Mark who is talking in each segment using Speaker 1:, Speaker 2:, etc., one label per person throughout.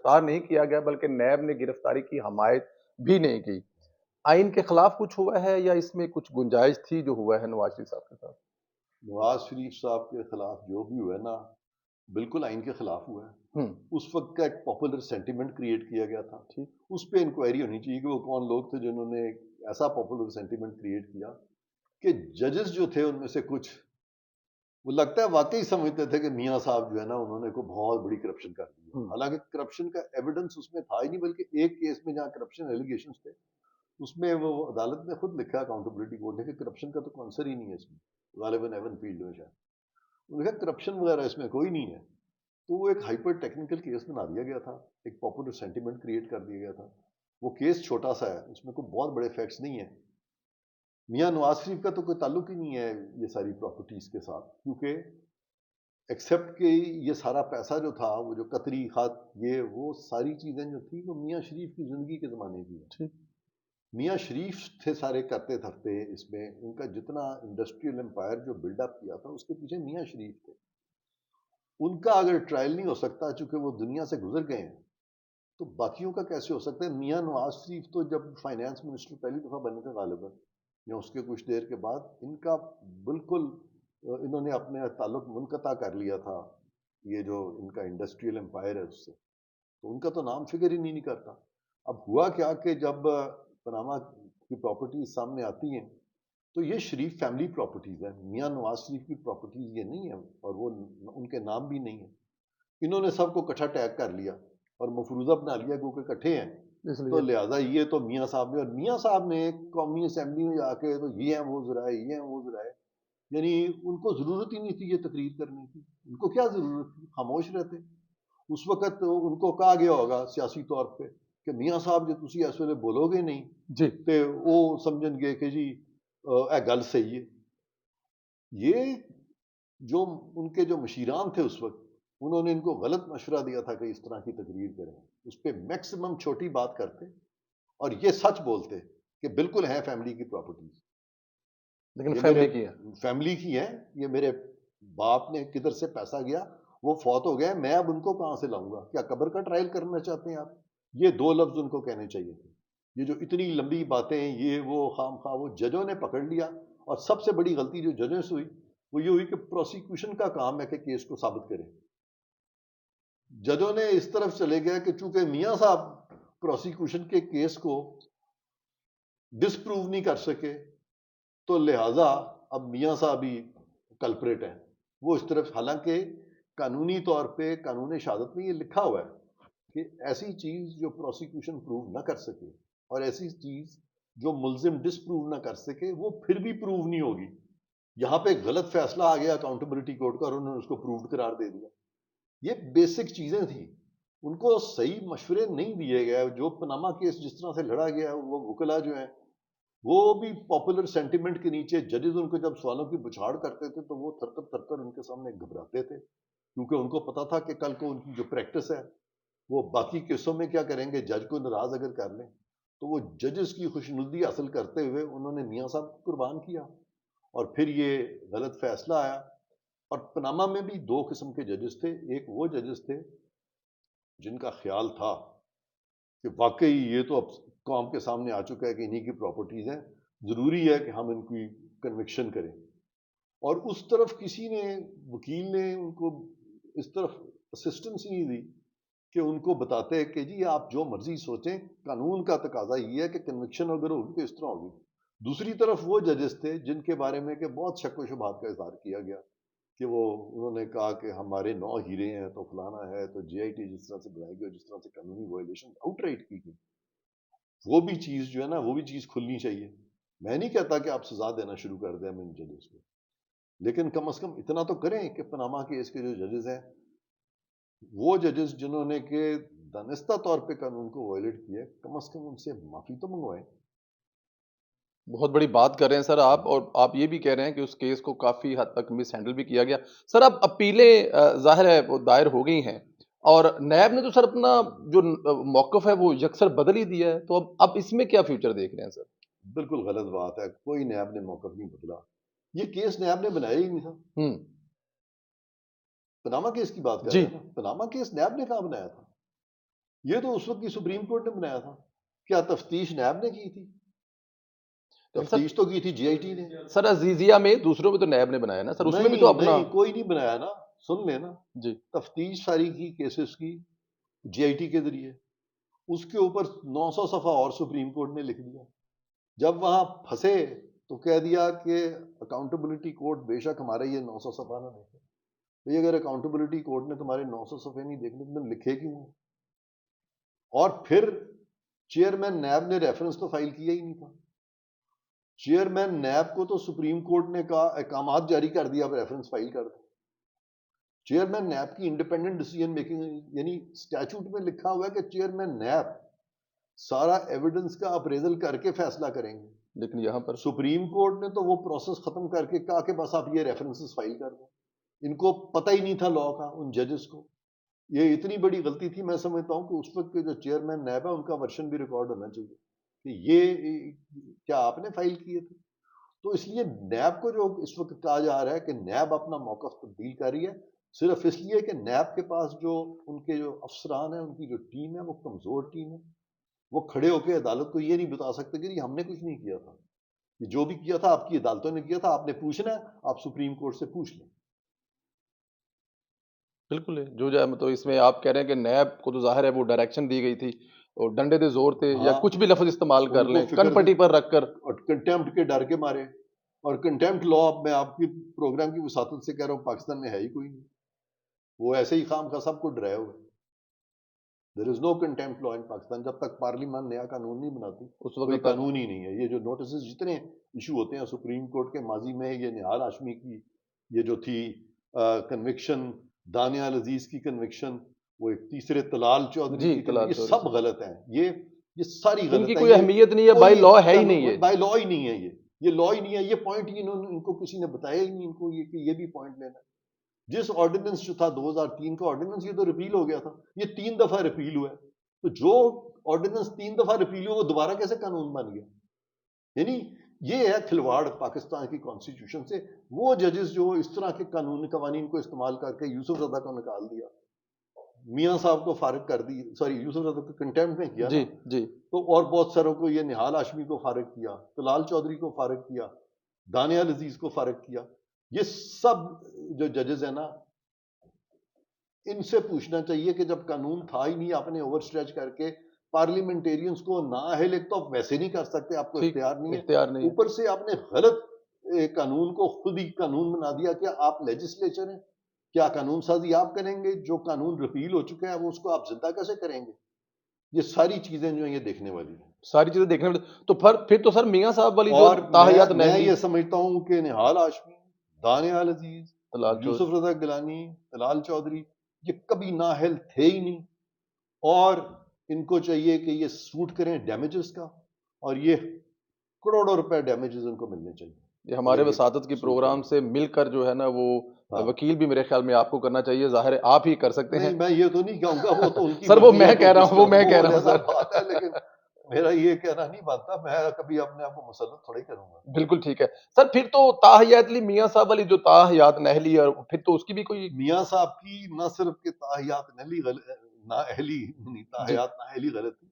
Speaker 1: گرفتار نہیں کیا گیا بلکہ نیب نے گرفتاری کی حمایت بھی نہیں کی. آئین کے خلاف کچھ ہوا ہے یا اس میں کچھ گنجائش تھی جو ہوا ہے نواز شریف صاحب کے ساتھ؟
Speaker 2: نواز شریف صاحب کے خلاف جو بھی ہوا ہے نا بالکل آئین کے خلاف ہوا ہے. اس وقت کا ایک پاپولر سینٹیمنٹ کریٹ کیا گیا تھا. اس پہ انکوائری ہونی چاہیے کہ وہ کون لوگ تھے جنہوں نے ایسا پاپولر سینٹیمنٹ کریٹ کیا کہ ججز جو تھے ان میں سے کچھ وہ لگتا ہے واقعی سمجھتے تھے کہ میاں صاحب جو ہے نا انہوں نے کوئی بہت بڑی کرپشن کر دی. حالانکہ کرپشن کا ایویڈنس اس میں تھا ہی نہیں، بلکہ ایک کیس میں جہاں کرپشن ایلیگیشنز تھے اس میں وہ عدالت نے خود لکھا اکاؤنٹیبلٹی کورٹ نے کہ کرپشن کا تو آنسر ہی نہیں ہے اس میں. غالباً ایون فیلڈ میں شاید انہوں نے کہا کرپشن وغیرہ اس میں کوئی نہیں ہے. تو وہ ایک ہائپر ٹیکنیکل کیس بنا دیا گیا تھا، ایک پاپولر سینٹیمنٹ کریٹ کر دیا گیا تھا. وہ کیس چھوٹا سا ہے، اس میں کوئی بہت بڑے فیکٹس نہیں ہیں. میاں نواز شریف کا تو کوئی تعلق ہی نہیں ہے یہ ساری پراپرٹیز کے ساتھ، کیونکہ ایکسیپٹ کہ یہ سارا پیسہ جو تھا وہ جو قطری خط یہ وہ ساری چیزیں جو تھیں وہ میاں شریف کی زندگی کے زمانے کی ہیں. میاں شریف تھے سارے کرتے دھرتے اس میں. ان کا جتنا انڈسٹریل امپائر جو بلڈ اپ کیا تھا اس کے پیچھے میاں شریف تھے. ان کا اگر ٹرائل نہیں ہو سکتا چونکہ وہ دنیا سے گزر گئے ہیں تو باقیوں کا کیسے ہو سکتا ہے؟ میاں نواز شریف تو جب فائنانس منسٹر پہلی دفعہ بنے تھے غالباً یا اس کے کچھ دیر کے بعد ان کا بالکل انہوں نے اپنے تعلق منقطع کر لیا تھا یہ جو ان کا انڈسٹریل امپائر ہے اس سے. تو ان کا تو نام فکر ہی نہیں کرتا. اب ہوا کیا کہ جب پاناما کی پراپرٹیز سامنے آتی ہیں تو یہ شریف فیملی پراپرٹیز ہیں، میاں نواز شریف کی پراپرٹیز یہ نہیں ہیں اور وہ ان کے نام بھی نہیں ہیں. انہوں نے سب کو اکٹھا ٹیگ کر لیا اور مفروضہ بنا لیا کیونکہ اکٹھے ہیں تو لہٰذا یہ تو میاں صاحب نے، اور میاں صاحب نے قومی اسمبلی میں جا کے تو یہ ہیں وہ ذرائع یہ ہیں وہ ذرائع، یعنی ان کو ضرورت ہی نہیں تھی یہ تقریر کرنے کی. ان کو کیا ضرورت تھی؟ خاموش رہتے. اس وقت ان کو کہا گیا ہوگا سیاسی طور پہ کہ میاں صاحب جو تسی اس ویلے بولو گے نہیں تے وہ سمجھن گے کہ جی اے گل صحیح ہے. یہ جو ان کے جو مشیران تھے اس وقت انہوں نے ان کو غلط مشورہ دیا تھا کہ اس طرح کی تقریر کریں. اس پہ میکسیمم چھوٹی بات کرتے اور یہ سچ بولتے کہ بالکل ہیں فیملی کی پراپرٹیز،
Speaker 1: لیکن
Speaker 2: یہ
Speaker 1: فیملی
Speaker 2: میرے
Speaker 1: کی ہے.
Speaker 2: فیملی کی ہیں، یہ میرے باپ نے کدھر سے پیسہ گیا وہ فوت ہو گئے، میں اب ان کو کہاں سے لاؤں گا؟ کیا قبر کا ٹرائل کرنا چاہتے ہیں آپ؟ یہ دو لفظ ان کو کہنے چاہیے تھے. یہ جو اتنی لمبی باتیں یہ وہ خام خواہ وہ ججوں نے پکڑ لیا. اور سب سے بڑی غلطی جو ججوں سے ہوئی وہ یہ ہوئی کہ پروسیکیوشن کا کام ہے کہ کیس کو ثابت کریں. ججوں نے اس طرف چلے گئے کہ چونکہ میاں صاحب پروسیکیوشن کے کیس کو ڈسپروو نہیں کر سکے تو لہٰذا اب میاں صاحب ہی کلپریٹ ہیں. وہ اس طرف، حالانکہ قانونی طور پہ قانون شہادت میں یہ لکھا ہوا ہے کہ ایسی چیز جو پروسیکیوشن پروو نہ کر سکے اور ایسی چیز جو ملزم ڈسپروو نہ کر سکے وہ پھر بھی پروو نہیں ہوگی. یہاں پہ غلط فیصلہ آ گیا اکاؤنٹیبلٹی کورٹ کا اور انہوں نے اس کو پرووڈ قرار دے دیا. یہ بیسک چیزیں تھیں. ان کو صحیح مشورے نہیں دیے گئے. جو پاناما کیس جس طرح سے لڑا گیا وہ وکلا جو ہیں وہ بھی پاپولر سینٹیمنٹ کے نیچے ججز ان کو جب سوالوں کی بچھاڑ کرتے تھے تو وہ تھر تھر ان کے سامنے گھبراتے تھے کیونکہ ان کو پتا تھا کہ کل کو ان کی جو پریکٹس ہے وہ باقی کیسوں میں کیا کریں گے. جج کو ناراض اگر کر لیں تو وہ ججز کی خوشنودی حاصل کرتے ہوئے انہوں نے میاں صاحب کو قربان کیا اور پھر یہ غلط فیصلہ آیا. اور پاناما میں بھی دو قسم کے ججز تھے. ایک وہ ججز تھے جن کا خیال تھا کہ واقعی یہ تو اب قوم کے سامنے آ چکا ہے کہ انہی کی پراپرٹیز ہیں، ضروری ہے کہ ہم ان کی کنوکشن کریں. اور اس طرف کسی نے وکیل نے ان کو اس طرف اسسٹنس نہیں دی کہ ان کو بتاتے کہ جی آپ جو مرضی سوچیں، قانون کا تقاضا یہ ہے کہ کنوکشن اگر ہوگی تو اس طرح ہوگی. دوسری طرف وہ ججز تھے جن کے بارے میں کہ بہت شک و شبہات کا اظہار کیا گیا کہ وہ انہوں نے کہا کہ ہمارے 9 ہیرے ہیں تو فلانا ہے تو جے آئی ٹی جس طرح سے بنائی گئی جس طرح سے قانونی وائلیشن آؤٹ رائٹ کی گئی. وہ بھی چیز جو ہے نا وہ بھی چیز کھلنی چاہیے. میں نہیں کہتا کہ آپ سزا دینا شروع کر دیں ان ججز کو، لیکن کم از کم اتنا تو کریں کہ پاناما کیس کے جو ججز ہیں وہ ججز جنہوں نے کہ دانستہ طور پہ قانون کو وائلیٹ کیا کم از کم ان سے معافی تو منگوائیں.
Speaker 1: بہت بڑی بات کر رہے ہیں سر آپ، اور آپ یہ بھی کہہ رہے ہیں کہ اس کیس کو کافی حد تک مس ہینڈل بھی کیا گیا. سر اب اپیلیں ظاہر ہے وہ دائر ہو گئی ہیں اور نیب نے تو سر اپنا جو موقف ہے وہ یکسر بدل ہی دیا ہے، تو اب اس میں کیا فیوچر دیکھ رہے ہیں سر؟
Speaker 2: بالکل غلط بات ہے، کوئی نیب نے موقف نہیں بدلا. یہ کیس نیب نے بنایا ہی نہیں تھا. پاناما کیس کی بات کر رہے ہیں نا، پاناما کیس نیب نے کہاں بنایا تھا؟ یہ تو اس وقت کی سپریم کورٹ نے بنایا تھا. کیا تفتیش نیب نے کی تھی؟ تفتیش تو کی تھی جی آئی ٹی نے.
Speaker 1: سر عزیزیہ میں دوسروں میں تو نیب نے بنایا نا سر, اس میں بھی تو اپنا
Speaker 2: نہیں کوئی نہیں بنایا نا, سن لینا.
Speaker 1: جی
Speaker 2: تفتیش ساری کی کیسز کی جی آئی ٹی کے ذریعے, اس کے اوپر 900 صفحہ اور سپریم کورٹ نے لکھ دیا. جب وہاں پھنسے تو کہہ دیا کہ اکاؤنٹیبلٹی کورٹ بے شک ہمارے یہ 900 صفحہ نہ دیکھے. بھئی اگر اکاؤنٹیبلٹی کورٹ نے تمہارے 900 صفحے نہیں دیکھنے تو تم لکھے کیوں ہیں؟ اور پھر چیئرمین نیب نے ریفرنس تو فائل کیا ہی نہیں تھا. چیئرمین نیب کو تو سپریم کورٹ نے کہا احکامات جاری کر دیا, اب ریفرنس فائل کر دیں. چیئرمین نیب کی انڈیپینڈنٹ ڈیسیجن میکنگ, یعنی اسٹیچوٹ میں لکھا ہوا ہے کہ چیئرمین نیب سارا ایویڈنس کا اپریزل کر کے فیصلہ کریں گے.
Speaker 1: لیکن یہاں پر
Speaker 2: سپریم کورٹ نے تو وہ پروسیس ختم کر کے کہا کہ بس آپ یہ ریفرنسز فائل کر دیں. ان کو پتہ ہی نہیں تھا لا کا, ان ججز کو. یہ اتنی بڑی غلطی تھی. میں سمجھتا ہوں کہ اس وقت کے جو چیئرمین نیب ہے ان کا ورشن بھی ریکارڈ ہونا چاہیے کہ یہ کیا آپ نے فائل کیے تھے. تو اس لیے نیب کو جو اس وقت کہا جا رہا ہے کہ نیب اپنا موقف تبدیل کر رہی ہے, صرف اس لیے کہ نیب کے پاس جو ان کے جو افسران ہیں, ان کی جو ٹیم ہے وہ کمزور ٹیم ہے. وہ کھڑے ہو کے عدالت کو یہ نہیں بتا سکتے کہ ہم نے کچھ نہیں کیا تھا, یہ جو بھی کیا تھا آپ کی عدالتوں نے کیا تھا, آپ نے پوچھنا ہے, آپ سپریم کورٹ سے پوچھ لیں.
Speaker 1: بالکل ہے جو جائے, مطلب اس میں آپ کہہ رہے ہیں کہ نیب کو تو ظاہر ہے وہ ڈائریکشن دی گئی تھی اور ڈنڈے دے زور تھے یا
Speaker 2: ہاں,
Speaker 1: کچھ بھی لفظ استعمال کر
Speaker 2: ان کو
Speaker 1: لیں
Speaker 2: فکر
Speaker 1: کن
Speaker 2: تھی
Speaker 1: پٹی پر رکھ کر.
Speaker 2: اور کنٹیمپٹ کے ڈر کے مارے. اور کنٹیمپٹ لا میں آپ کی پروگرام کی وساطت سے کہہ رہا ہوں پاکستان میں ہے ہی کوئی نہیں. وہ ایسے ہی خام کا سب کو ڈرائے ہوئے. دیر از نو کنٹیمپٹ لا ان پاکستان. جب تک پارلیمان نیا قانون نہیں بناتی
Speaker 1: اس
Speaker 2: کوئی
Speaker 1: وقت تک
Speaker 2: قانون ہی نہیں ہے. یہ جو نوٹسز جتنے ایشو ہوتے ہیں سپریم کورٹ کے, ماضی میں یہ نہال ہاشمی کی یہ جو تھی کنوکشن, دانیال عزیز کی کنوکشن, وہ ایک تیسرے طلال چودھری
Speaker 1: جی
Speaker 2: کی
Speaker 1: طلعت
Speaker 2: یہ
Speaker 1: چودھری
Speaker 2: سب
Speaker 1: صاحب,
Speaker 2: غلط ہیں. یہ ساری
Speaker 1: ان کی
Speaker 2: غلط ہیں.
Speaker 1: کوئی
Speaker 2: یہ
Speaker 1: اہمیت نہیں ہے, بائی
Speaker 2: کوئی
Speaker 1: لا ہے ہی نہیں ہے.
Speaker 2: بائی لا ہی نہیں ہے. یہ لا ہی نہیں ہے. یہ پوائنٹ ہی ان کو کسی نے بتایا ہی نہیں ان کو یہ بھی پوائنٹ لینا ہے. جس آرڈیننس جو تھا 2003 کا آرڈیننس, یہ تو ریپیل ہو گیا تھا. یہ 3 دفعہ ریپیل ہوا ہے. تو جو آرڈیننس 3 دفعہ ریپیل ہوا وہ دوبارہ کیسے قانون بن گیا؟ یعنی یہ ہے کھلواڑ پاکستان کی کانسٹیٹیوشن سے. وہ ججز جو اس طرح کے قوانین کو استعمال کر کے یوسف زدہ کو نکال دیا, میاں صاحب کو فارغ کر دی, سوری یوسف زدہ کو کنٹیمپٹ میں کیا نا,
Speaker 1: جی جی
Speaker 2: تو اور بہت ساروں کو, یہ نہال ہاشمی کو فارغ کیا, طلال چودھری کو فارغ کیا, دانیال عزیز کو فارغ کیا. یہ سب جو ججز ہیں نا, ان سے پوچھنا چاہیے کہ جب قانون تھا ہی نہیں, آپ نے اوور اسٹریچ کر کے پارلیمنٹیرینز کو نااہل, ایک تو آپ ویسے نہیں کر سکتے, آپ کو
Speaker 1: ٹھیک,
Speaker 2: اختیار نہیں ہے,
Speaker 1: اختیار نہیں ہے.
Speaker 2: اوپر سے آپ نے غلط قانون کو خود ہی قانون بنا دیا. کیا آپ لیجسلیچر ہیں؟ کیا قانون سازی آپ کریں گے؟ جو قانون ریپیل ہو چکا ہے وہ اس کو آپ زندہ کیسے کریں گے؟ یہ ساری چیزیں جو ہیں یہ دیکھنے والی ہیں.
Speaker 1: ساری چیزیں دیکھنے میں تو پھر تو سر میاں صاحب والی جو
Speaker 2: اور
Speaker 1: تاحیات
Speaker 2: میں
Speaker 1: نہلی,
Speaker 2: یہ سمجھتا ہوں کہ نہال ہاشمی, دانیال عزیز,
Speaker 1: طلعت چودھری,
Speaker 2: یوسف رضا گیلانی, طلال چودھری, یہ کبھی نااہل تھے ہی نہیں. اور ان کو چاہیے کہ یہ سوٹ کریں ڈیمیجز کا, اور یہ کروڑوں روپے ڈیمیجز ان کو ملنے چاہیے.
Speaker 1: یہ ہمارے وساطت کی پروگرام سے مل کر جو ہے نا وہ وکیل بھی میرے خیال میں آپ کو کرنا چاہیے, ظاہر ہے آپ ہی کر سکتے ہیں.
Speaker 2: نہیں, میں یہ تو نہیں کہوں گا, وہ تو ان کی
Speaker 1: سر وہ
Speaker 2: مرضی
Speaker 1: میں
Speaker 2: ہے
Speaker 1: کہہ رہا ہوں, وہ میں کہہ رہا ہوں
Speaker 2: علیحدہ
Speaker 1: سر.
Speaker 2: بات ہے, لیکن میرا یہ کہنا نہیں بنتا. میں کبھی اپنے آپ کو مسلط تھوڑا ہی کروں گا.
Speaker 1: بالکل ٹھیک ہے سر. پھر تو تاحیات لی میاں صاحب والی جو تاحیات نہلی ہے, پھر تو اس کی بھی کوئی
Speaker 2: میاں صاحب کی نہ صرف کہ تاحیات نااہلی نہیں,
Speaker 1: جی
Speaker 2: تاحیات نااہلی غلط تھی,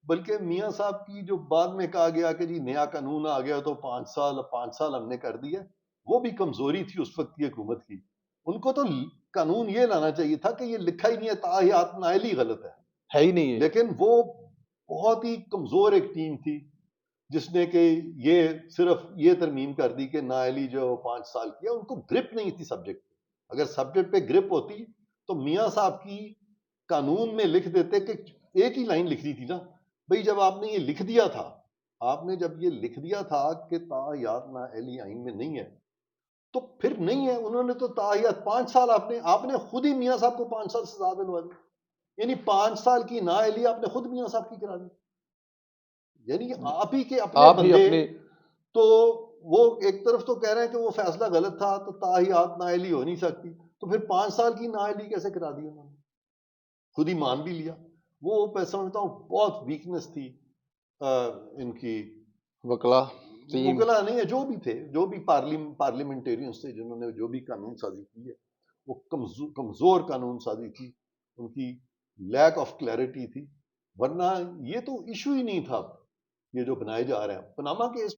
Speaker 2: بلکہ میاں صاحب کی جو بعد میں کہا گیا کہ جی نیا قانون آ گیا تو 5 سال ہم نے کر دیا, وہ بھی کمزوری تھی اس وقت کی حکومت کی. ان کو تو قانون یہ لانا چاہیے تھا کہ یہ لکھا ہی نہیں ہے تاحیات نااہلی غلط ہے
Speaker 1: ہی نہیں ہے.
Speaker 2: لیکن وہ بہت ہی کمزور ایک ٹیم تھی جس نے کہ یہ صرف یہ ترمیم کر دی کہ نااہلی جو 5 سال کیا. ان کو گرپ نہیں تھی سبجیکٹ. اگر سبجیکٹ پہ گرپ ہوتی تو میاں صاحب کی قانون میں لکھ دیتے کہ ایک ہی لائن لکھ دی تھی نا بھئی, جب آپ نے یہ لکھ دیا تھا, آپ نے جب یہ لکھ دیا تھا کہ تاحیات نااہلی آئین میں نہیں ہے, تو پھر نہیں ہے. انہوں نے تو تاحیات 5 سال آپ نے خود ہی میاں صاحب کو 5 سال سزا دلوا دی. یعنی 5 سال کی نااہلی آپ نے خود میاں صاحب کی کرا دی. یعنی آپ ہی کے اپنے
Speaker 1: آپ ہی
Speaker 2: بندے.
Speaker 1: اپنے
Speaker 2: تو وہ ایک طرف تو کہہ رہے ہیں کہ وہ فیصلہ غلط تھا تو تاحیات نااہلی ہو نہیں سکتی, تو پھر 5 سال کی نااہلی کیسے کرا دی انہوں نے؟ خود ہی مان بھی لیا. وہ میں سمجھتا ہوں بہت ویکنس تھی ان کی.
Speaker 1: وکلا ٹیم,
Speaker 2: وکلا نہیں ہے, جو بھی تھے, جو بھی پارلیمنٹیرینز تھے جنہوں نے جو بھی قانون سازی کی ہے, وہ کمزور قانون سازی تھی ان کی. لیک آف کلیئرٹی تھی، ورنہ یہ تو ایشو ہی نہیں تھا یہ جو بنائے جا رہے ہیں پاناما کیس